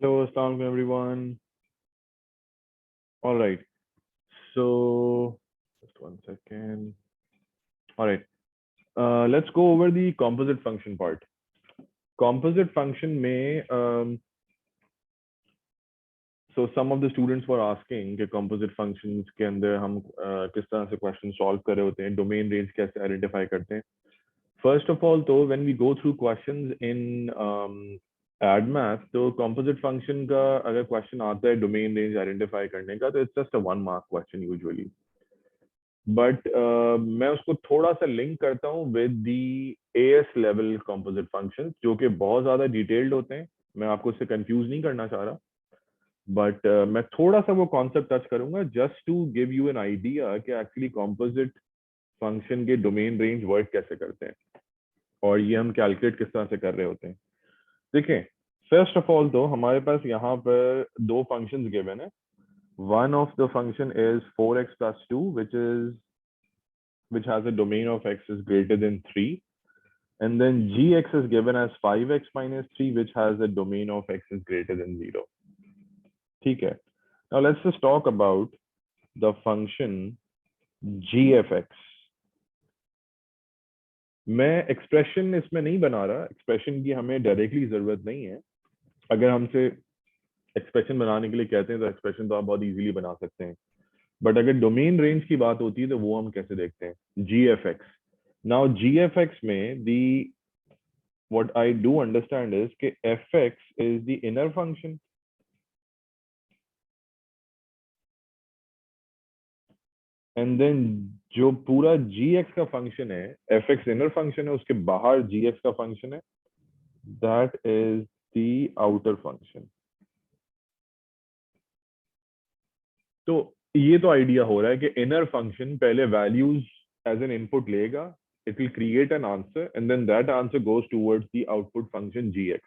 Hello, assalamu alaikum everyone. All right. So, just one second. All right. Let's go over the composite function part. Composite function may, so some of the students were asking कि composite functions के अंदर हम किस तरह से question solve कर रहे होते हैं, domain range कैसे identify करते हैं. First of all, though, when we go through questions in AdMath, तो composite function का अगर question आता है domain range identify करने का, तो it's just a 1 mark question usually. But मैं उसको थोड़ा सा लिंक करता हूँ with the as level composite functions जो कि बहुत ज्यादा डिटेल्ड होते हैं. मैं आपको इससे कंफ्यूज नहीं करना चाह रहा, बट मैं थोड़ा सा वो कॉन्सेप्ट टच करूंगा just to give you an idea कि एक्चुअली कंपोजिट फंक्शन के डोमेन रेंज वर्क कैसे करते हैं और ये हम कैलकुलेट किस तरह से कर रहे होते हैं. देखें, फर्स्ट ऑफ ऑल तो हमारे पास यहाँ पर दो फंक्शंस गिवन है. One of the function is 4x plus 2, which has a domain of x is greater than 3. And then gx is given as 5x minus 3, which has a domain of x is greater than 0. Okay. Now let's just talk about the function g of x. मैं expression इसमें नहीं बना रहा, expression की हमें directly जरूरत नहीं है. अगर हमसे एक्सप्रेशन बनाने के लिए कहते हैं तो एक्सप्रेशन तो आप बहुत इजीली बना सकते हैं, बट अगर डोमेन रेंज की बात होती है तो वो हम कैसे देखते हैं. जी एफ एक्स. नाउ जी एफ एक्स में दी what I do understand is कि fx is the inner function and then जो पूरा gx का फंक्शन है, fx inner function है, उसके बाहर gx का फंक्शन है, that is the outer function. तो ये तो आइडिया हो रहा है कि इनर फंक्शन पहले वैल्यूज एज एन इनपुट लेगा, it will create an answer and then that answer goes towards the output function gx.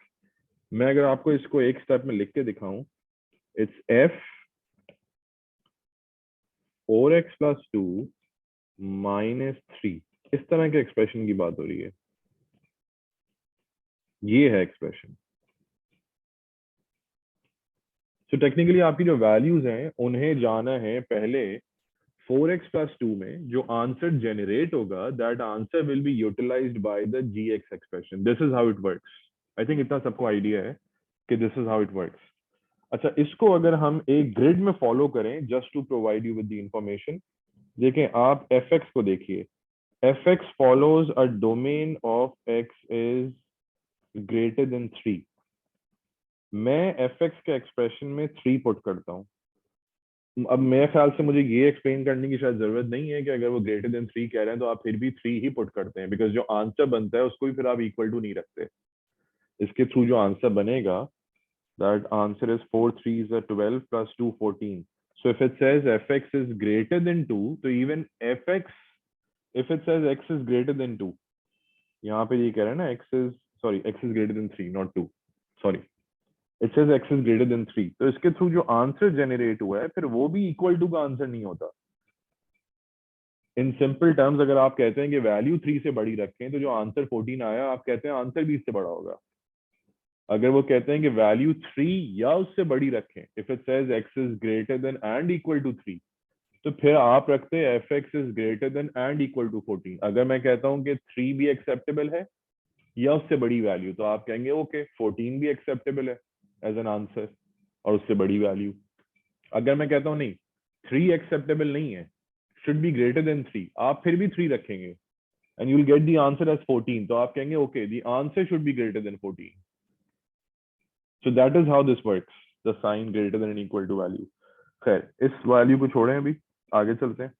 मैं अगर आपको इसको एक स्टेप में लिख के दिखाऊं, it's f 4x plus 2 minus 3. इस तरह के एक्सप्रेशन की बात हो रही है. ये है एक्सप्रेशन. सो टेक्निकली आपकी जो वैल्यूज हैं उन्हें जाना है पहले 4x plus 2 में जो आंसर जनरेट होगा, that answer will be utilized by the gx expression. This is how it works. I think इतना सबको आइडिया है कि this is how it works. अच्छा, इसको अगर हम एक ग्रिड में फॉलो करें just to provide you with the information, देखें आप fx को देखिए. fx follows a domain of x is greater than 3. मैं fx के एक्सप्रेशन में 3 पुट करता हूँ. अब मेरे ख्याल से मुझे ये एक्सप्लेन करने की शायद जरूरत नहीं है कि अगर वो ग्रेटर देन 3 कह रहे हैं तो आप फिर भी 3 ही पुट करते हैं, बिकॉज जो आंसर बनता है उसको भी फिर आप इक्वल टू नहीं रखते. इसके थ्रू जो आंसर बनेगा, that answer is 4 3s are 12 plus 2 14. So if it says fx is greater than 2, तो even fx, if it says x is greater than 2, यहाँ पे ये कह रहा है ना x is greater than 3 not 2, sorry, it says x is greater than 3. तो इसके थ्रू जो आंसर जनरेट हुआ है फिर वो भी इक्वल टू का आंसर नहीं होता. इन सिंपल टर्म्स अगर आप कहते हैं कि वैल्यू 3 से बड़ी रखें तो जो आंसर 14 आया आप कहते हैं आंसर भी इससे बड़ा होगा. अगर वो कहते हैं कि वैल्यू 3 या उससे बड़ी रखें, if it says x is greater than and equal to 3, तो फिर आप रखते हैं fx is greater than and equal to 14. अगर मैं कहता हूं कि 3 भी एक्सेप्टेबल है या उससे बड़ी वैल्यू, तो आप कहेंगे ओके 14 भी एक्सेप्टेबल है एज एन आंसर और उससे बड़ी वैल्यू. अगर मैं कहता हूं नहीं 3 एक्सेप्टेबल नहीं है, should be greater than 3, आप फिर भी 3 रखेंगे and you will get the answer as 14, तो आप कहेंगे okay the answer should be greater than 14. So that is how this works, the sign greater than and equal to value. खैर इस value को छोड़ें, अभी आगे चलते हैं.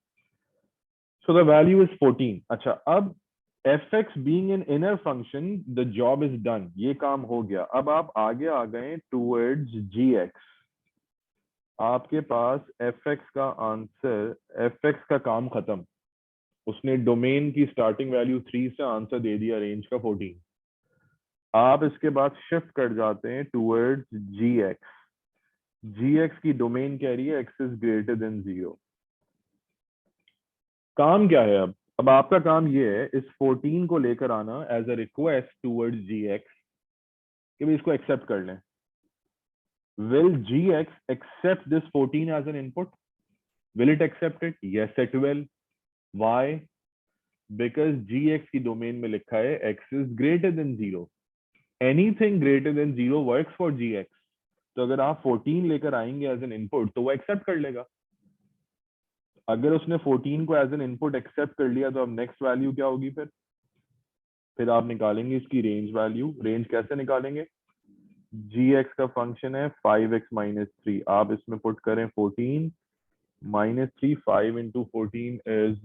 So the value is 14. अच्छा, अब fx being an inner function, the job is done, ये काम हो गया. अब आप आगे आ गए towards gx. आपके पास fx का आंसर, fx का काम खत्म. उसने डोमेन की स्टार्टिंग वैल्यू 3 से आंसर दे दिया रेंज का 14. आप इसके बाद शिफ्ट कर जाते हैं टूवर्ड्स gx. gx की डोमेन कह रही है x इज ग्रेटर देन 0. काम क्या है? अब आपका काम ये है इस 14 को लेकर आना as a request towards gx कि भाई इसको एक्सेप्ट कर लें. will gx accept this 14 as an input? Will it accept it? Yes, it will. Why? Because gx की domain में लिखा है x is greater than 0. Anything greater than 0 works for gx. तो अगर आप 14 लेकर आएंगे एज एन इनपुट तो वो एक्सेप्ट कर लेगा. अगर उसने 14 को एज एन इनपुट एक्सेप्ट कर लिया तो अब नेक्स्ट वैल्यू क्या होगी? फिर आप निकालेंगे इसकी रेंज वैल्यू. रेंज कैसे निकालेंगे? gx का फंक्शन है 5x minus 3. आप इसमें पुट करें 14 minus 3. 5 into 14 is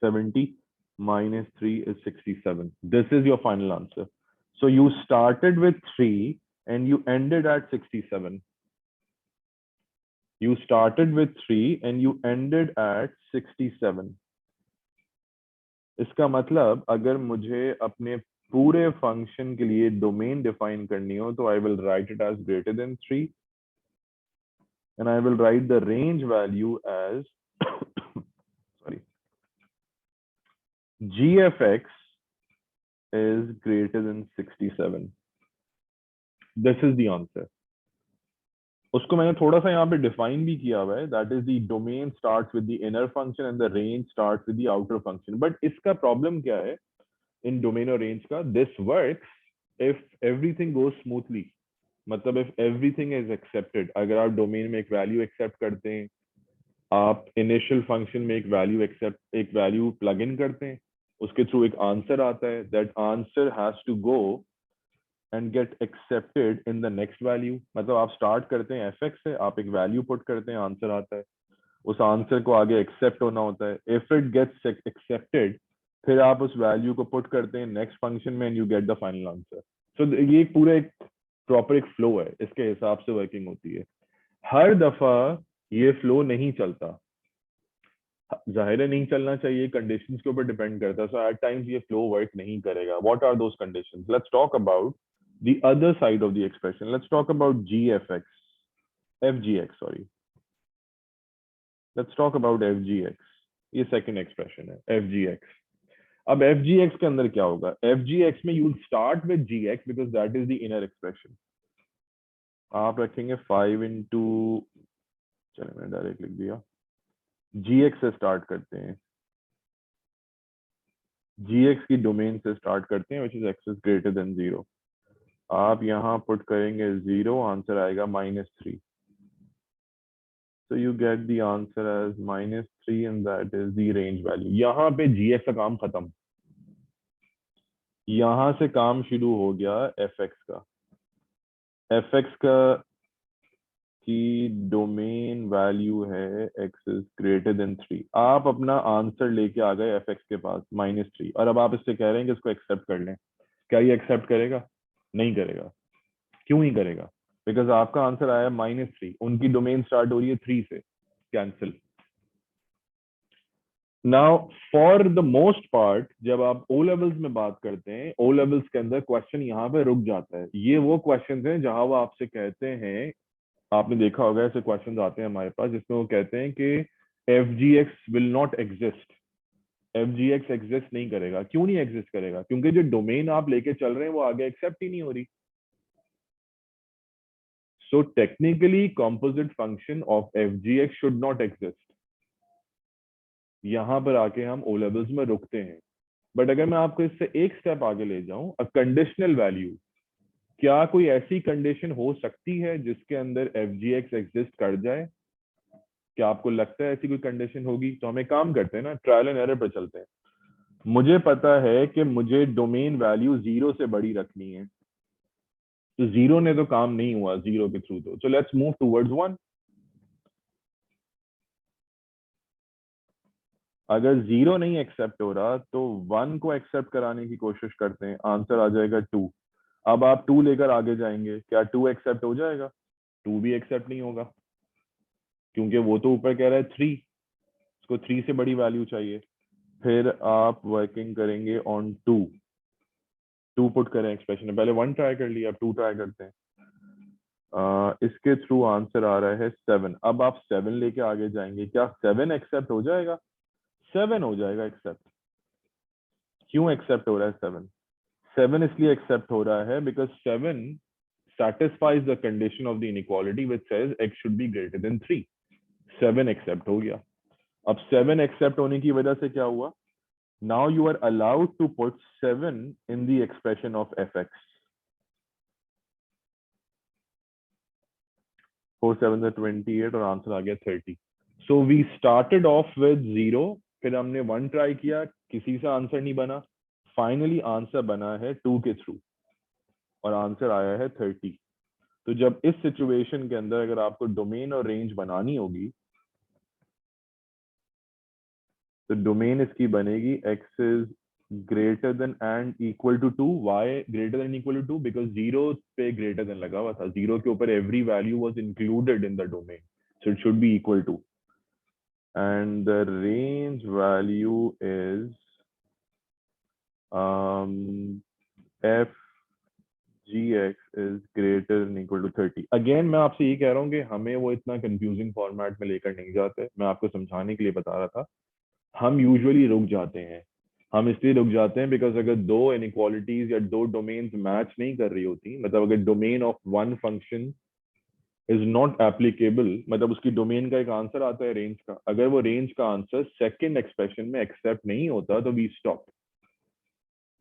70 minus 3 is 67. This is your final answer. So you started with 3 and you ended at 67. You started with 3 and you ended at 67. इसका मतलब अगर मुझे अपने पूरे फंक्शन के लिए डोमेन डिफाइन करनी हो तो I will write it as greater than 3 and I will write the range value as sorry, g of x is greater than 67. This is the answer. उसको मैंने थोड़ा सा यहाँ पे डिफाइन भी किया हुआ है. That is the domain starts with the inner function and the range starts with the outer function. But इसका प्रॉब्लम क्या है इन डोमेन और रेंज का? This works if everything goes smoothly. मतलब इफ एवरीथिंग इज एक्सेप्टेड. अगर आप domain में एक वैल्यू एक्सेप्ट करते हैं, आप इनिशियल फंक्शन में एक वैल्यू प्लग इन करते हैं, उसके थ्रू एक आंसर आता है. That answer has to go and get accepted in the next value. मतलब आप स्टार्ट करते हैं fx से, आप एक वैल्यू पुट करते हैं, आंसर आता है, उस आंसर को आगे एक्सेप्ट होना होता है. इफ इट गेट्स एक्सेप्टेड फिर आप उस वैल्यू को पुट करते हैं नेक्स्ट फंक्शन में and you get the final answer. So ये पूरा एक प्रॉपर एक फ्लो है, इसके हिसाब से वर्किंग होती है. हर दफा ये फ्लो नहीं चलता, जाहिर है नहीं चलना चाहिए, कंडीशंस के ऊपर डिपेंड करता है. सो एट टाइम्स ये फ्लो वर्क नहीं करेगा. What are those conditions? Let's talk about the other side of the expression. Let's talk about fgx, sorry. Let's talk about fgx. ये second expression है fgx. अब fgx के अंदर क्या होगा? fgx में you'll start with gx because that is the inner expression. आप रखेंगे 5 into, चलिए मैंने डायरेक्ट लिख दिया, gx से स्टार्ट करते हैं, gx की डोमेन से स्टार्ट करते हैं which is x is greater than 0. आप यहाँ पुट करेंगे 0, आंसर आएगा -3. So you get the answer as -3 and that is the range value. यहाँ पे gx का काम खत्म. यहाँ से काम शुरू हो गया fx का. fx का की डोमेन वैल्यू है x is greater than 3. आप अपना आंसर लेके आ गए fx के पास -3 और अब आप इससे कह रहे हैं कि इसको एक्सेप्ट कर लें. क्या ये एक्सेप्ट करेगा? नहीं करेगा. क्यों नहीं करेगा? बिकॉज आपका आंसर आया -3, उनकी डोमेन स्टार्ट हो रही है 3 से. Cancel. Now for the most part जब आप ओ लेवल्स में बात करते हैं, ओ लेवल्स के अंदर क्वेश्चन यहाँ पे रुक जाता है. ये वो क्वेश्चन हैं जहां वो आपसे कहते हैं, आपने देखा होगा ऐसे क्वेश्चन आते हैं हमारे पास जिसमें वो कहते हैं कि fgx will not exist. fgx exist नहीं करेगा. क्यों नहीं एग्जिस्ट करेगा? क्योंकि जो डोमेन आप लेके चल रहे हैं वो आगे एक्सेप्ट ही नहीं हो रही. So technically, composite function of fgx should not exist. यहाँ पर आके हम O levels में रुकते हैं. बट अगर मैं आपको इससे एक स्टेप आगे ले जाऊं, अ कंडीशनल वैल्यू, क्या कोई ऐसी कंडीशन हो सकती है जिसके अंदर fgx एग्जिस्ट कर जाए? क्या आपको लगता है ऐसी कोई कंडीशन होगी? तो हम एक काम करते हैं ना, ट्रायल एंड एरर पर चलते हैं. मुझे पता है कि मुझे डोमेन वैल्यू 0 से बड़ी रखनी है, तो 0 ने तो काम नहीं हुआ 0 के थ्रू. तो लेट्स मूव टूवर्ड्स 1. अगर 0 नहीं एक्सेप्ट हो रहा तो 1 को एक्सेप्ट कराने की कोशिश करते हैं, आंसर आ जाएगा 2. अब आप 2 लेकर आगे जाएंगे, क्या 2 एक्सेप्ट हो जाएगा? 2 भी एक्सेप्ट नहीं होगा क्योंकि वो तो ऊपर कह रहा है 3, उसको 3 से बड़ी वैल्यू चाहिए. फिर आप वर्किंग करेंगे ऑन 2. 2 पुट करें एक्सप्रेशन में. पहले 1 ट्राई कर लिया, अब 2 ट्राई करते हैं. इसके थ्रू आंसर आ रहा है 7. अब आप 7 लेके आगे जाएंगे, क्या 7 एक्सेप्ट हो जाएगा? 7 हो जाएगा एक्सेप्ट. क्यों एक्सेप्ट हो रहा है 7? 7 इसलिए एक्सेप्ट हो रहा है because 7 satisfies the condition of the inequality which says x should be greater than 3. 7 accept हो गया. अब 7 accept होने की वजह से क्या हुआ? Now you are allowed to put 7 in the expression of fx. 4 7 28 और आंसर आ गया 30. So we started off with 0, फिर हमने 1 ट्राई किया, किसी से आंसर नहीं बना, फाइनली आंसर बना है 2 के थ्रू और आंसर आया है 30. तो जब इस सिचुएशन के अंदर अगर आपको डोमेन और रेंज बनानी होगी तो डोमेन इसकी बनेगी x is greater than and equal to 2. why greater than equal to 2? because 0 पे greater than लगा हुआ था, 0 के ऊपर every value was included in the domain, so it should be equal to, and the range value is f gx is greater than equal to 30. Again मैं आपसे ये कह रहा हूँ कि हमें वो इतना कंफ्यूजिंग फॉर्मेट में लेकर नहीं जाते, मैं आपको समझाने के लिए बता रहा था. हम यूजुअली रुक जाते हैं, हम इसलिए रुक जाते हैं बिकॉज अगर दो इनइक्वालिटीज या दो डोमेन्स मैच नहीं कर रही होती, मतलब अगर domain of one function is not applicable, मतलब उसकी डोमेन का एक आंसर आता है रेंज का, अगर वो रेंज का आंसर सेकंड एक्सप्रेशन में एक्सेप्ट नहीं होता तो वी स्टॉप.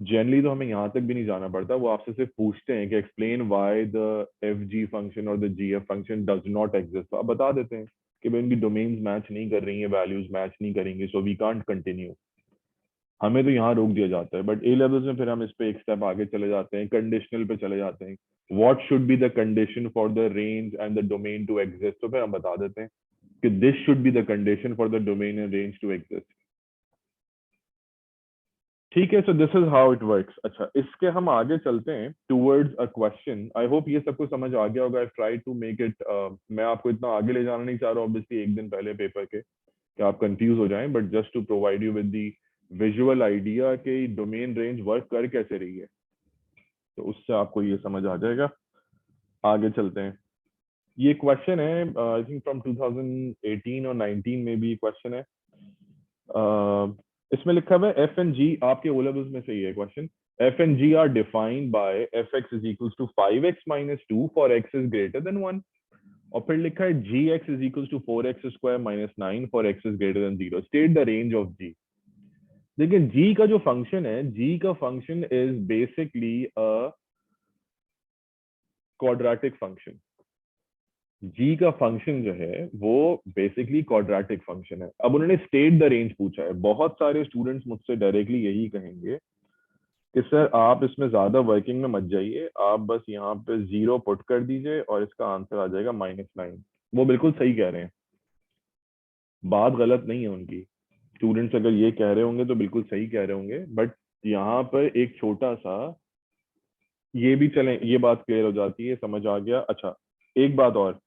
जनरली तो हमें यहाँ तक भी नहीं जाना पड़ता, वो आपसे सिर्फ पूछते हैं कि explain why the F G function और the G F function does not exist, तो आप बता देते हैं कि भाई उनकी डोमेन्स मैच नहीं कर रही हैं, वैल्यूज मैच नहीं करेंगे, सो वी कांट कंटिन्यू. हमें तो यहाँ रोक दिया जाता है. बट ए लेवल्स में फिर हम इस पे एक स्टेप आगे चले जाते हैं, कंडीशनल पे चले जाते हैं. What should be the condition for the range and the domain to exist, तो फिर हम बता देते हैं कि this should be the condition for the domain and range to exist. ठीक है, so this is how it works. अच्छा, इसके हम आगे चलते हैं towards a question. I hope ये सबको समझ आ गया होगा. I try to make it, मैं आपको इतना आगे ले जाना नहीं चाह रहा हूँ ऑब्वियसली एक दिन पहले पेपर के कि आप कंफ्यूज हो जाएं, but just to provide you with the visual idea कि डोमेन रेंज वर्क कर कैसे रही है, तो उससे आपको ये समझ आ जाएगा. आगे चलते हैं. ये क्वेश्चन है आई थिंक फ्रॉम 2018 और 19 में भी क्वेश्चन है. इसमें लिखा हुआ है एफ एंड जी, आपके ओ लेवल्स में से ही है question. F and G are defined by F X is equal to 5x-2 for X is greater than 1. और फिर लिखा है G X is equal to 4x² - 9 for X is greater than 0. State the range of G. देखिए G का जो function है, G का function is basically a quadratic function. G का फंक्शन जो है वो बेसिकली क्वाड्रेटिक फंक्शन है. अब उन्होंने स्टेट द रेंज पूछा है. बहुत सारे स्टूडेंट्स मुझसे डायरेक्टली यही कहेंगे कि सर आप इसमें ज्यादा वर्किंग में मत जाइए, आप बस यहाँ पे 0 पुट कर दीजिए और इसका आंसर आ जाएगा -9. वो बिल्कुल सही कह रहे हैं, बात गलत नहीं है उनकी. स्टूडेंट्स अगर ये कह रहे होंगे तो बिल्कुल सही कह रहे होंगे, बट यहाँ पर एक छोटा सा ये भी चलें, ये बात क्लियर हो जाती है, समझ आ गया. अच्छा, एक बात और,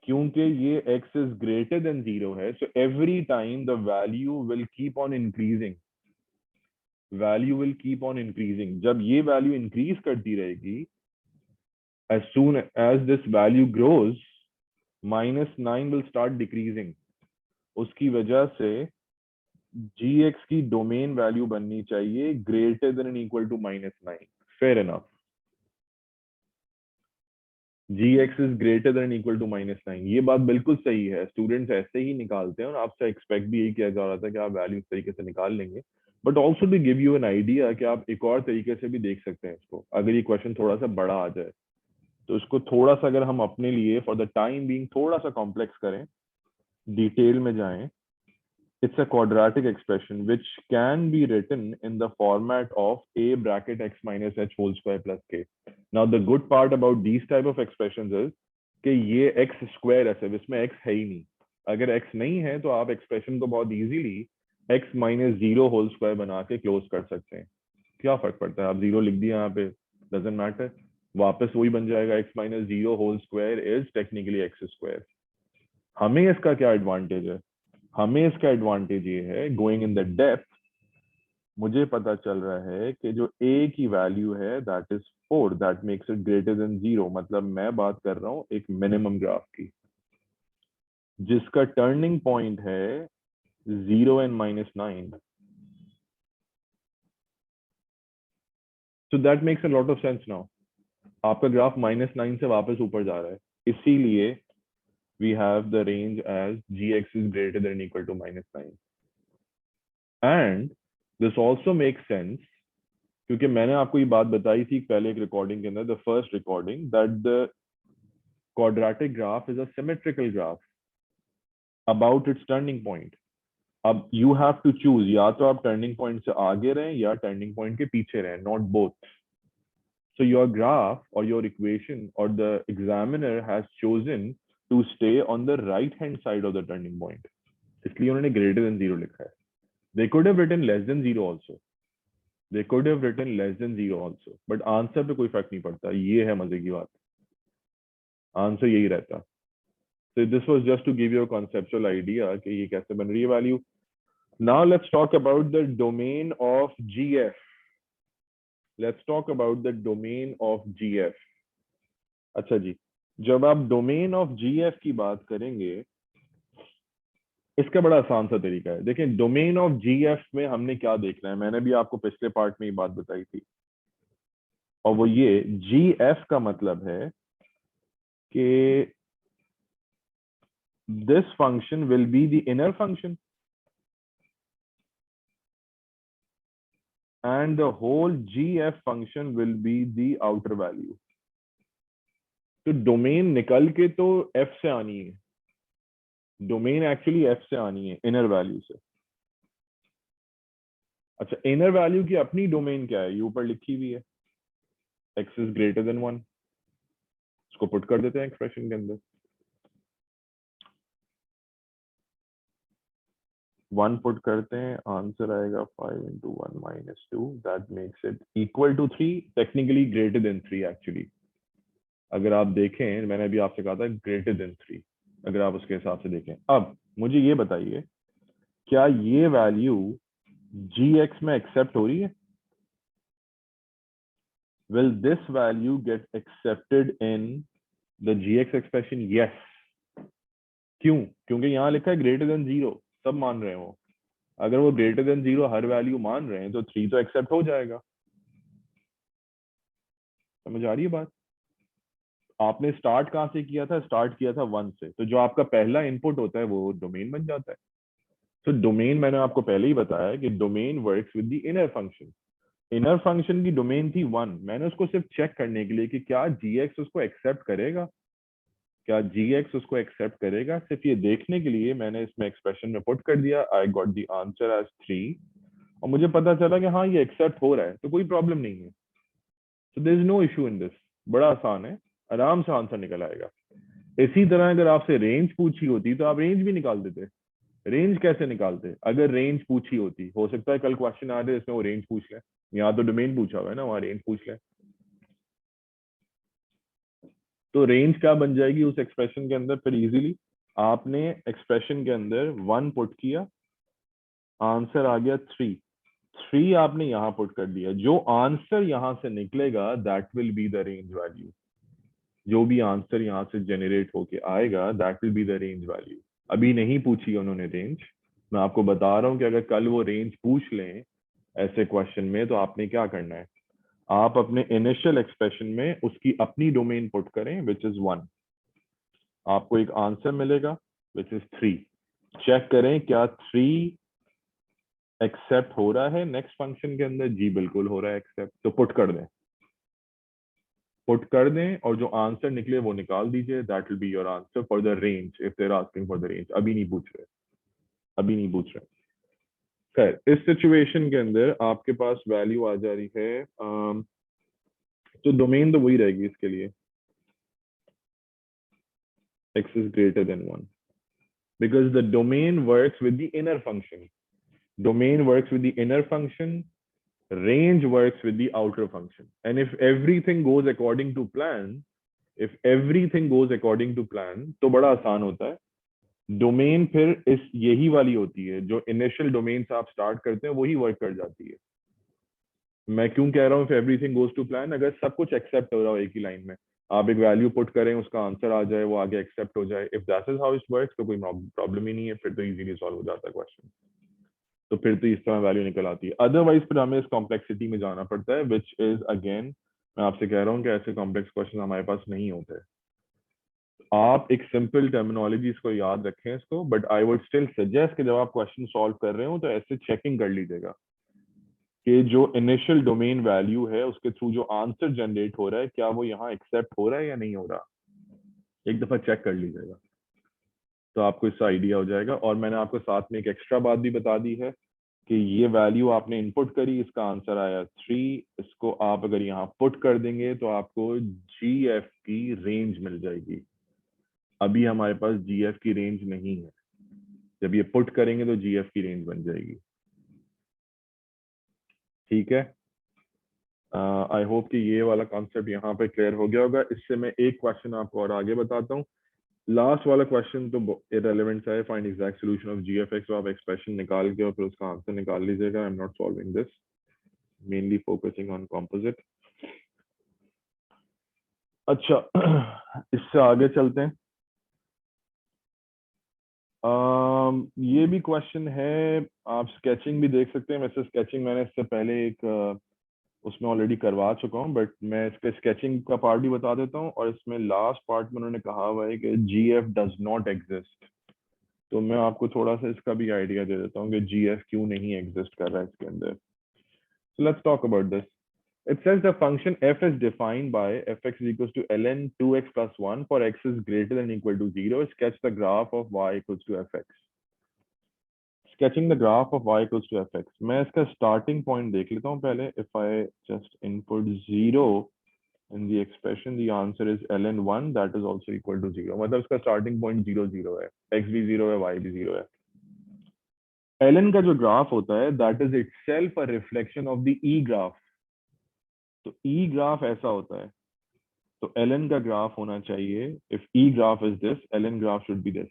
क्योंकि ये x इज ग्रेटर देन 0 है, so every time the value will keep on increasing. Value will keep on increasing. जब ये वैल्यू इंक्रीज करती रहेगी, as soon as this value grows, -9 will start decreasing. उसकी वजह से gx की डोमेन वैल्यू बननी चाहिए greater than equal to -9. Fair enough. gx is greater than equal to -9, ये बात बिल्कुल सही है. स्टूडेंट्स ऐसे ही निकालते हैं और आपसे एक्सपेक्ट भी यही किया जा रहा था कि आप वैल्यू इस तरीके से निकाल लेंगे. But also to give you an idea कि आप एक और तरीके से भी देख सकते हैं इसको, अगर ये क्वेश्चन थोड़ा सा बड़ा आ जाए तो इसको थोड़ा सा अगर हम अपने लिए फॉर द टाइम बीइंग थोड़ा सा कॉम्प्लेक्स करें, डिटेल में जाएं. It's a quadratic expression which can be written in the format of a bracket x minus h whole square plus k. Now the good part about these type of expressions is कि ये x square है सिर्फ, इसमें x है ही नहीं. अगर x नहीं है तो आप एक्सप्रेशन को बहुत easily x minus 0 whole square बना के क्लोज कर सकते हैं. क्या फर्क पड़ता है, आप 0 लिख दिया यहाँ पे, डजेंट मैटर, वापस वही बन जाएगा. x minus 0 whole square is technically x square. हमें इसका क्या एडवांटेज है? हमें इसका एडवांटेज ये है, गोइंग इन द डेप्थ मुझे पता चल रहा है कि जो a की वैल्यू है that is 4, that makes it greater than 0. मतलब मैं बात कर रहा हूँ एक मिनिमम ग्राफ की जिसका टर्निंग पॉइंट है 0 and -9. So that makes a lot of sense now. आपका ग्राफ -9 से वापस ऊपर जा रहा है, इसीलिए we have the range as gx is greater than or equal to -9. And this also makes sense क्योंकि मैंने आपको ये बात बताई थी पहले एक रिकॉर्डिंग के अंदर, the first recording, that the quadratic graph is a symmetrical graph about its turning point. अब you have to choose, या तो आप टर्निंग पॉइंट से आगे रहें या टर्निंग पॉइंट के पीछे रहें, not both. So your graph or your equation or the examiner has chosen to stay on the right hand side of the turning point. इसलिए उन्होंने greater than 0 लिखा है. They could have written less than 0 also. They could have written less than 0 also. But answer पे कोई फर्क नहीं पड़ता. ये है मजे की बात. आंसर यही रहता. So this was just to give you a conceptual idea कि ये कैसे बन रही है value. Now let's talk about the domain of GF. Let's talk about the domain of GF. अच्छा जी, जब आप domain of GF की बात करेंगे, इसका बड़ा आसान सा तरीका है. देखिए डोमेन ऑफ जीएफ में हमने क्या देखना है, मैंने भी आपको पिछले पार्ट में ये बात बताई थी, और वो ये जीएफ का मतलब है कि this function will be the inner function and the whole GF function will be the outer value. तो डोमेन निकल के तो एफ से आनी है, डोमेन एक्चुअली एफ से आनी है, इनर वैल्यू से. अच्छा, इनर वैल्यू की अपनी डोमेन क्या है, ये ऊपर लिखी हुई है, x इज ग्रेटर देन 1. इसको पुट कर देते हैं एक्सप्रेशन के अंदर. 1 पुट करते हैं, आंसर आएगा 5 into 1 minus 2. That makes it equal to 3. Technically greater than 3 actually. अगर आप देखें, मैंने अभी आपसे कहा था greater than 3, अगर आप उसके हिसाब से देखें. अब मुझे ये बताइए, क्या ये वैल्यू gx में एक्सेप्ट हो रही है? Will this value get accepted in the gx expression? Yes. क्यों? क्योंकि यहाँ लिखा है greater than 0, सब मान रहे हो. अगर वो ग्रेटर देन 0 हर वैल्यू मान रहे हैं तो 3 तो एक्सेप्ट हो जाएगा. समझ आ रही है बात? आपने स्टार्ट कहां से किया था? स्टार्ट किया था 1 से, तो जो आपका पहला इनपुट होता है वो डोमेन बन जाता है. तो डोमेन मैंने आपको पहले ही बताया कि domain works with the inner function. Inner function की डोमेन थी 1. मैंने उसको सिर्फ चेक करने के लिए कि क्या जीएक्स उसको एक्सेप्ट करेगा, क्या जीएक्स उसको एक्सेप्ट करेगा, सिर्फ ये देखने के लिए मैंने इसमें एक्सप्रेशन में पुट कर दिया. I got the answer as 3 और मुझे पता चला कि हाँ ये एक्सेप्ट हो रहा है, तो कोई प्रॉब्लम नहीं है. So there is no issue in this. बड़ा आसान है, आराम से आंसर निकल आएगा. इसी तरह अगर आपसे रेंज पूछी होती तो आप रेंज भी निकाल देते. रेंज कैसे निकालते? अगर रेंज पूछी होती, हो सकता है कल क्वेश्चन आ रहे इसमें वो रेंज पूछ ले. यहाँ तो डोमेन पूछा हुआ है ना, वहाँ रेंज पूछ ले. तो रेंज क्या बन जाएगी उस एक्सप्रेशन के अंदर? फिर इजीली आपने एक्सप्रेशन के अंदर 1 पुट किया, आंसर आ गया 3. 3 आपने यहाँ पुट कर दिया, जो आंसर यहाँ से निकलेगा that will be the range value. जो भी आंसर यहाँ से जनरेट होके आएगा that will be the range value. अभी नहीं पूछी उन्होंने रेंज, मैं आपको बता रहा हूँ कि अगर कल वो रेंज पूछ लें ऐसे क्वेश्चन में तो आपने क्या करना है, आप अपने इनिशियल एक्सप्रेशन में उसकी अपनी डोमेन पुट करें विच इज 1. आपको एक आंसर मिलेगा विच इज 3. चेक करें क्या 3 एक्सेप्ट हो रहा है नेक्स्ट फंक्शन के अंदर. जी बिल्कुल हो रहा है एक्सेप्ट. तो पुट कर दें, पुट कर दें और जो आंसर निकले वो निकाल दीजिए. That will be your answer for the range if they are asking for the range. अभी नहीं पूछ रहे, अभी नहीं पूछ रहे. खैर, इस सिचुएशन के अंदर आपके पास वैल्यू आ जा रही है, तो डोमेन तो वही रहेगी इसके लिए, x is greater than 1 because the domain works with the inner function. Domain works with the inner function, range works with the outer function. And if everything goes according to plan, if everything goes according to plan, तो बड़ा आसान होता है. Domain फिर इस यही वाली होती है, जो इनिशियल डोमेन से आप स्टार्ट करते हैं वही वर्क कर जाती है. मैं क्यों कह रहा हूँ if everything goes to plan? अगर सब कुछ एक्सेप्ट हो रहा हो एक ही लाइन में, आप एक वैल्यू पुट करें, उसका आंसर आ जाए, वो आगे एक्सेप्ट हो जाए, if that is how it works, तो कोई प्रॉब्लम ही नहीं है. फिर तो इजीली सॉल्व हो जाता है क्वेश्चन. तो फिर तो इस तरह वैल्यू निकल आती है. अदरवाइज फिर हमें इस कॉम्प्लेक्सिटी में जाना पड़ता है विच इज अगेन मैं आपसे कह रहा हूँ कि ऐसे कॉम्प्लेक्स क्वेश्चन हमारे पास नहीं होते। आप एक सिंपल टर्मिनोलॉजी इसको याद रखें इसको, but I would still suggest कि जब आप क्वेश्चन सॉल्व कर रहे हो तो ऐसे चेकिंग कर लीजिएगा कि जो इनिशियल डोमेन वैल्यू है उसके थ्रू जो आंसर जनरेट हो रहा है क्या वो यहाँ एक्सेप्ट हो रहा है या नहीं हो रहा, एक दफा चेक कर लीजिएगा तो आपको इसका आइडिया हो जाएगा। और मैंने आपको साथ में एक एक्स्ट्रा बात भी बता दी है कि ये वैल्यू आपने इनपुट करी, इसका आंसर आया 3, इसको आप अगर यहाँ पुट कर देंगे तो आपको जीएफ की रेंज मिल जाएगी। अभी हमारे पास जीएफ की रेंज नहीं है, जब ये पुट करेंगे तो जीएफ की रेंज बन जाएगी। ठीक है, आई होप कि ये वाला कॉन्सेप्ट यहाँ पे क्लियर हो गया होगा। इससे मैं एक क्वेश्चन आपको और आगे बताता हूँ। लास्ट वाला क्वेश्चन तो इररिलेवेंट है, find exact solution of G F X. तो आप एक्सप्रेशन निकाल के और फिर उसका आंसर निकाल लीजिएगा। I am not solving this, mainly focusing on composite. अच्छा इससे आगे चलते हैं। ये भी क्वेश्चन है, आप स्केचिंग भी देख सकते हैं। वैसे स्केचिंग मैंने इससे पहले एक उसमें ऑलरेडी करवा चुका हूँ, बट मैं इसके स्केचिंग का पार्ट भी बता देता हूँ। और इसमें लास्ट पार्ट में उन्होंने कहा हुआ है कि जी एफ डज नॉट एग्जिस्ट। तो मैं आपको थोड़ा सा इसका भी आइडिया दे देता हूँ कि जी एफ क्यों नहीं एग्जिस्ट कर रहा है इसके अंदर। So let's talk about this. It says the function f is defined by fx is equals to ln 2x plus 1 for x is greater than or equal to 0. Sketch the graph of y equals to fx. Sketching the graph of y equals to fx. मैं इसका starting point देख लेता हूँ पहले. If I just input 0 in the expression, the answer is ln 1, that is also equal to 0. मतलब इसका starting point 0 0 है, x भी 0 है, y भी 0 है. ln का जो ग्राफ होता है that is itself a reflection of the e graph. तो ई ग्राफ ऐसा होता है, तो ln का ग्राफ होना चाहिए, if E graph is this, ln graph should be this,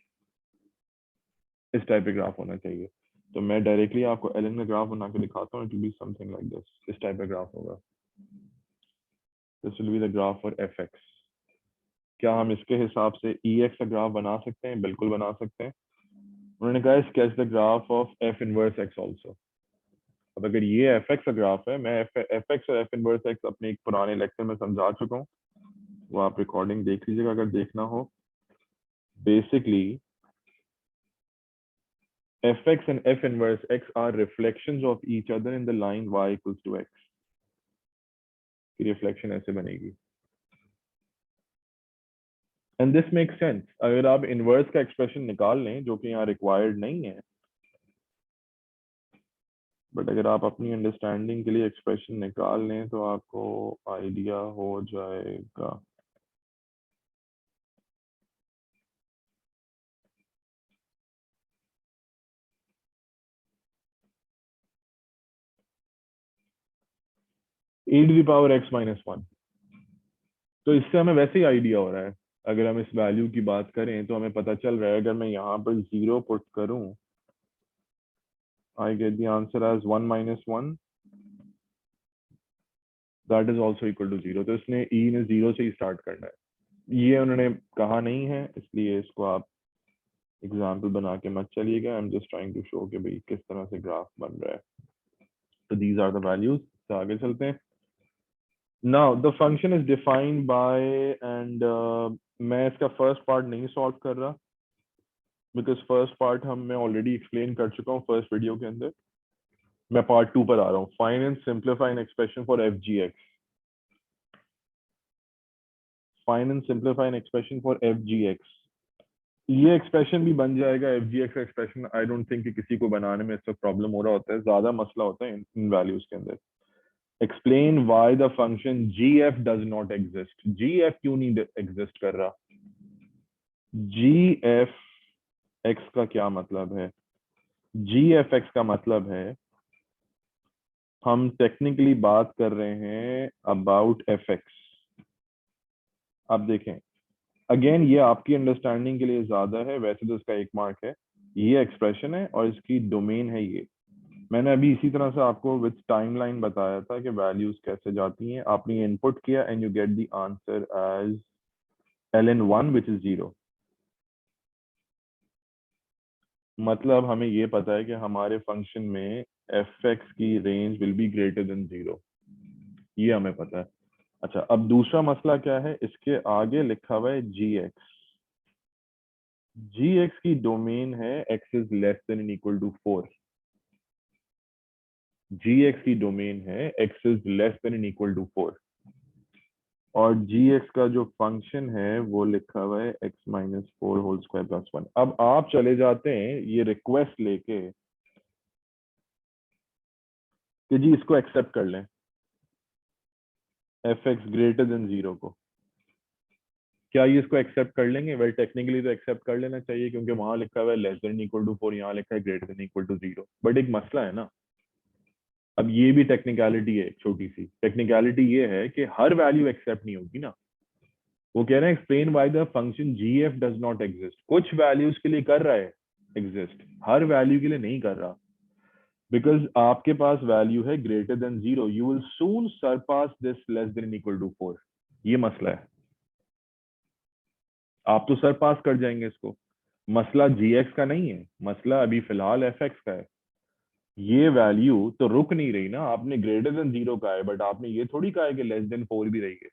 इस टाइप का ग्राफ होना चाहिए। तो मैं डायरेक्टली आपको ln का ग्राफ बना के दिखाता हूँ, it will be something like this, इस टाइप का ग्राफ होगा। This will be the graph for F x. क्या हम इसके हिसाब से ई एक्स का ग्राफ बना सकते हैं? बिल्कुल बना सकते हैं। उन्होंने कहा sketch the graph of F inverse x also. अब अगर ये एफ एक्स का ग्राफ है, मैं एफ एक्स और एफ इनवर्स एक्स अपने एक पुराने लेक्चर में समझा चुका हूँ, वो आप रिकॉर्डिंग देख लीजिएगा अगर देखना हो। Basically fx and f inverse x are reflections of each other in the line y equals to x की रिफ्लेक्शन ऐसे बनेगी। And this make sense. अगर आप इनवर्स का एक्सप्रेशन निकाल लें, जो कि यहाँ रिक्वायर्ड नहीं है, बट अगर आप अपनी अंडरस्टैंडिंग के लिए एक्सप्रेशन निकाल लें तो आपको आइडिया हो जाएगा। e to the power x minus 1, तो इससे हमें वैसे ही आइडिया हो रहा है। अगर हम इस वैल्यू की बात करें तो हमें पता चल रहा है, अगर मैं यहाँ पर 0 पुट करूं, I get the answer as 1 minus 1, that is also equal to 0। तो इसने ई ने 0 से ही स्टार्ट करना है। ये उन्होंने कहा नहीं है, इसलिए इसको आप एग्जाम्पल बना के मत चलिएगा। I am just trying to show कि भाई किस तरह से ग्राफ बन रहा है। तो दीज आर द वैल्यूज। तो आगे चलते हैं। Now the function is defined by and मैं इसका फर्स्ट पार्ट नहीं सॉल्व कर रहा, बिकॉज फर्स्ट पार्ट मैं ऑलरेडी एक्सप्लेन कर चुका हूँ फर्स्ट वीडियो के अंदर। मैं पार्ट 2 पर आ रहा हूँ। Find and simplify an expression for F G x. Find and simplify an expression for F G x. ये एक्सप्रेशन भी बन जाएगा, एफ जी एक्स का एक्सप्रेशन। आई डोंट थिंक कि किसी को बनाने में इससे प्रॉब्लम हो रहा होता है, ज्यादा मसला होता है इन वैल्यूज के अंदर। Explain why the function G F does not exist. G F क्यों नहीं एग्जिस्ट कर रहा? जी एफ एक्स का क्या मतलब है? जी एफ एक्स का मतलब है, हम टेक्निकली बात कर रहे हैं अबाउट एफ एक्स। आप देखें, अगेन ये आपकी अंडरस्टैंडिंग के लिए ज्यादा है, वैसे तो इसका 1 मार्क है। ये एक्सप्रेशन है और इसकी डोमेन है ये। मैंने अभी इसी तरह से आपको विद टाइमलाइन बताया था कि वैल्यूज कैसे जाती हैं। आपने इनपुट किया and you get the answer as ln1 which is 0। मतलब हमें ये पता है कि हमारे फंक्शन में एफ एक्स की range will be greater than 0, ये हमें पता है। अच्छा, अब दूसरा मसला क्या है, इसके आगे लिखा हुआ है जी एक्स। जी एक्स की डोमेन है X is less than and equal to 4। G X की डोमेन है X is less than and equal to 4, और जी एक्स का जो फंक्शन है वो लिखा हुआ है X minus 4 whole square plus 1। अब आप चले जाते हैं ये रिक्वेस्ट लेके कि जी इसको एक्सेप्ट कर लें, एफ एक्स ग्रेटर देन 0 को। क्या ये इसको एक्सेप्ट कर लेंगे? वेल टेक्निकली तो एक्सेप्ट कर लेना चाहिए, क्योंकि वहां लिखा हुआ है लेस देन इक्वल टू 4, यहाँ लिखा है greater than equal to 0। But एक मसला है ना, अब ये भी टेक्निकलिटी है, एक छोटी सी टेक्निकलिटी ये है कि हर वैल्यू एक्सेप्ट नहीं होगी ना। वो कह रहे हैं explain why the function G F does not exist. कुछ वैल्यूज के लिए कर रहा है एग्जिस्ट, हर वैल्यू के लिए नहीं कर रहा। बिकॉज आपके पास वैल्यू है greater than 0, you will soon surpass this less than equal to 4। ये मसला है, आप तो सरपास कर जाएंगे इसको। मसला जी एक्स का नहीं है, मसला अभी फिलहाल एफ एक्स का है। ये वैल्यू तो रुक नहीं रही ना, आपने ग्रेटर देन 0 का है, बट आपने ये थोड़ी कहा है कि लेस देन 4 भी रही है।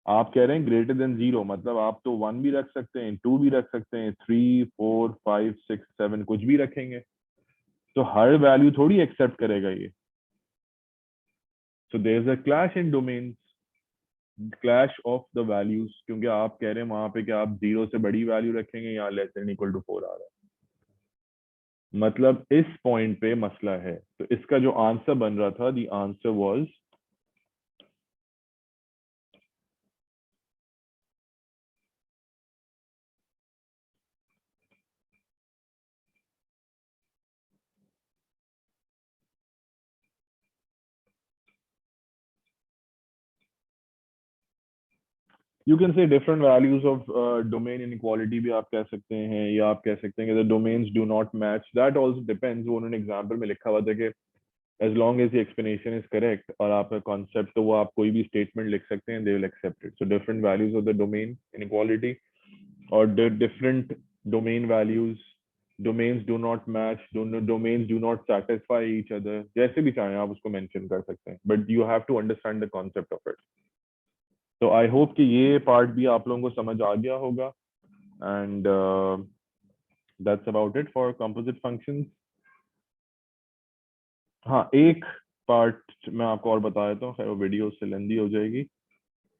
आप कह रहे हैं ग्रेटर देन 0, मतलब आप तो 1 भी रख सकते हैं, 2 भी रख सकते हैं, 3 4 5 6 7 कुछ भी रखेंगे। तो हर वैल्यू थोड़ी एक्सेप्ट करेगा ये। So there is a clash in domains, clash of the values, क्योंकि आप कह रहे हैं वहां पे कि आप 0 से बड़ी वैल्यू रखेंगे, यहाँ लेस देन इक्वल टू 4 आ रहा है। मतलब इस पॉइंट पे मसला है। तो इसका जो आंसर बन रहा था, the answer was you can say different values of domain inequality भी आप कह सकते हैं, या आप कह सकते हैं कि the domains do not match. That also depends. वो उन्होंने एग्जांपल में लिखा हुआ था कि as long as the explanation is correct और आपका कॉन्सेप्ट, तो वो आप कोई भी स्टेटमेंट लिख सकते हैं, they will accept it. So different values of the domain inequality और different domain values, domains do not match, domains do not satisfy each other, जैसे भी चाहें आप उसको मेंशन कर सकते हैं, but you have to understand the concept of it. तो आई होप कि ये पार्ट भी आप लोगों को समझ आ गया होगा। And that's about it for composite functions. हाँ, एक पार्ट मैं आपको और बता देता हूँ, खैर वो वीडियो से लेंदी हो जाएगी,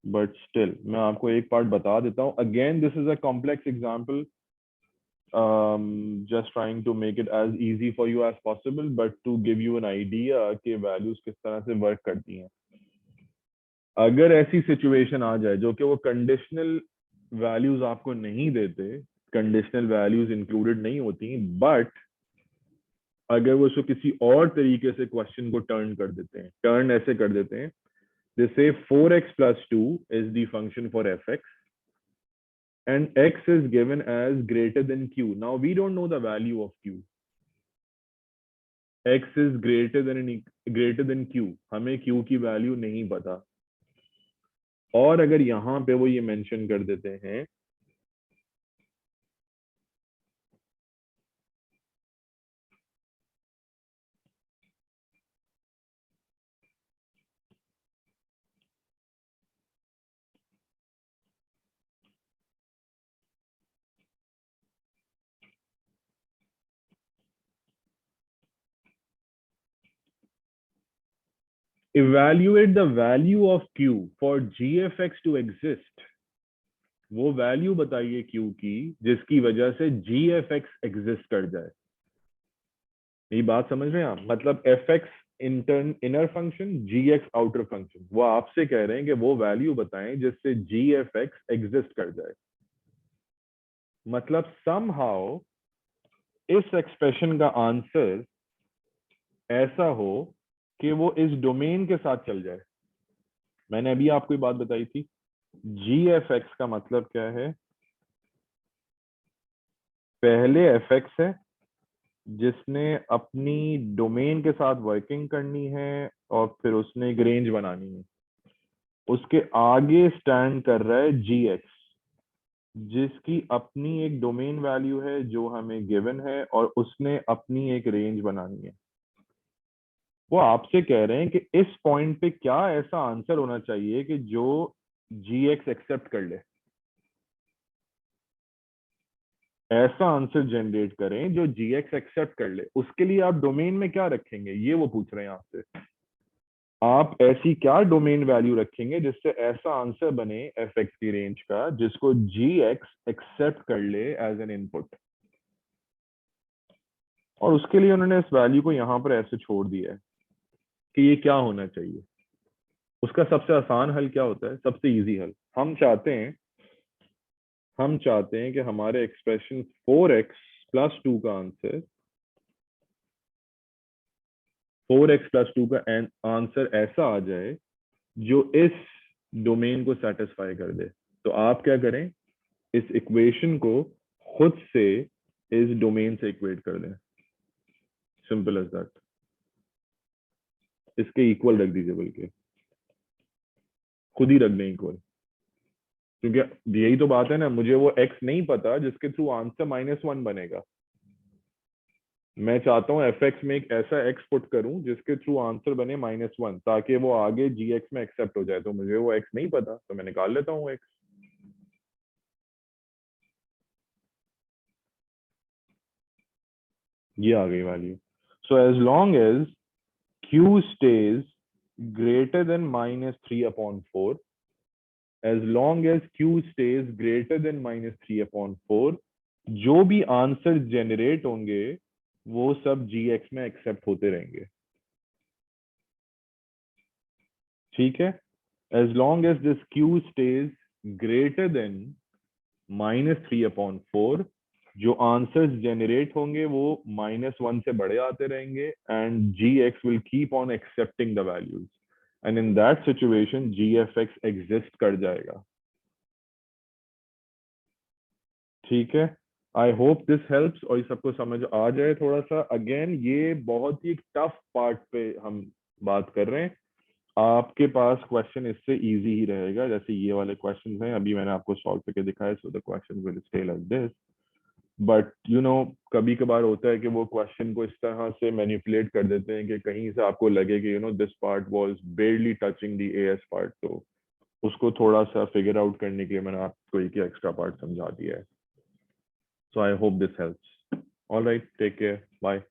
बट स्टिल मैं आपको एक पार्ट बता देता हूँ। Again this is a complex example, just trying to make it as easy for you as possible, but to give you an idea कि values किस तरह से वर्क करती हैं। अगर ऐसी सिचुएशन आ जाए जो कि वो कंडीशनल वैल्यूज आपको नहीं देते, कंडीशनल वैल्यूज इंक्लूडेड नहीं होती, बट अगर वो उसको किसी और तरीके से क्वेश्चन को टर्न कर देते हैं, टर्न ऐसे कर देते हैं, जैसे 4x+2 is the function for fx and x is given as greater than q. Now we don't know the value of q. x is greater than q, हमें q की वैल्यू नहीं पता। और अगर यहाँ पे वो ये मेंशन कर देते हैं evaluate the value of q for g f x to exist, वो वैल्यू बताइए q की जिसकी वजह से g f x एग्जिस्ट कर जाए। ये बात समझ रहे हैं आप? मतलब F X intern inner function, G X outer function, वो आपसे कह रहे हैं कि वो वैल्यू बताएं जिससे जी एफ एक्स एग्जिस्ट कर जाए। मतलब समहाउ इस एक्सप्रेशन का आंसर ऐसा हो कि वो इस डोमेन के साथ चल जाए। मैंने अभी आपको ये बात बताई थी, जी एफ एक्स का मतलब क्या है? पहले एफ एक्स है जिसने अपनी डोमेन के साथ वर्किंग करनी है और फिर उसने एक रेंज बनानी है। उसके आगे स्टैंड कर रहा है जी एक्स, जिसकी अपनी एक डोमेन वैल्यू है जो हमें गिवन है और उसने अपनी एक रेंज बनानी है। वो आपसे कह रहे हैं कि इस पॉइंट पे क्या ऐसा आंसर होना चाहिए कि जो जी एक्स एक्सेप्ट कर ले, ऐसा आंसर जनरेट करें जो जी एक्स एक्सेप्ट कर ले। उसके लिए आप डोमेन में क्या रखेंगे, ये वो पूछ रहे हैं आपसे। आप ऐसी क्या डोमेन वैल्यू रखेंगे जिससे ऐसा आंसर बने एफ एक्स की रेंज का जिसको जी एक्स एक्सेप्ट कर ले एज एन इनपुट। और उसके लिए उन्होंने इस वैल्यू को यहाँ पर ऐसे छोड़ दिया है कि ये क्या होना चाहिए। उसका सबसे आसान हल क्या होता है, सबसे इजी हल, हम चाहते हैं कि हमारे एक्सप्रेशन 4x+2 का आंसर, 4x+2 का आंसर ऐसा आ जाए जो इस डोमेन को सेटिस्फाई कर दे। तो आप क्या करें, इस इक्वेशन को खुद से इस डोमेन से इक्वेट कर दें, सिंपल एज दैट। इसके इक्वल रख दीजिए, बल्कि खुद ही रख दें इक्वल, क्योंकि यही तो बात है ना, मुझे वो x नहीं पता जिसके थ्रू आंसर -1 बनेगा। मैं चाहता हूँ एफ एक्स में एक ऐसा x पुट करूं जिसके थ्रू आंसर बने -1, ताकि वो आगे जी एक्स में एक्सेप्ट हो जाए। तो मुझे वो x नहीं पता, तो मैं निकाल लेता हूँ x। ये आ गई value. So as long as q stays greater than -3/4, as long as q stays greater than -3/4, जो भी आंसर जनरेट होंगे वो सब जी एक्स में एक्सेप्ट होते रहेंगे। ठीक है, as long as this q stays greater than -3/4, जो आंसर्स जनरेट होंगे वो -1 से बड़े आते रहेंगे, and G X will keep on accepting the values, and in that situation G F X exist कर जाएगा। ठीक है, आई होप दिस हेल्प्स और ये सबको समझ आ जाए थोड़ा सा। अगेन ये बहुत ही टफ पार्ट पे हम बात कर रहे हैं, आपके पास क्वेश्चन इससे इजी ही रहेगा, जैसे ये वाले क्वेश्चन हैं अभी मैंने आपको सॉल्व करके दिखाया, so the question will stay like this. But कभी कभार होता है कि वो क्वेश्चन को इस तरह से मैनिपुलेट कर देते हैं कि कहीं से आपको लगे कि this part was बेयरली touching the as part, तो उसको थोड़ा सा फिगर आउट करने के लिए मैंने आपको एक एक्स्ट्रा पार्ट समझा दिया है। So I hope this helps. All right, take care, bye.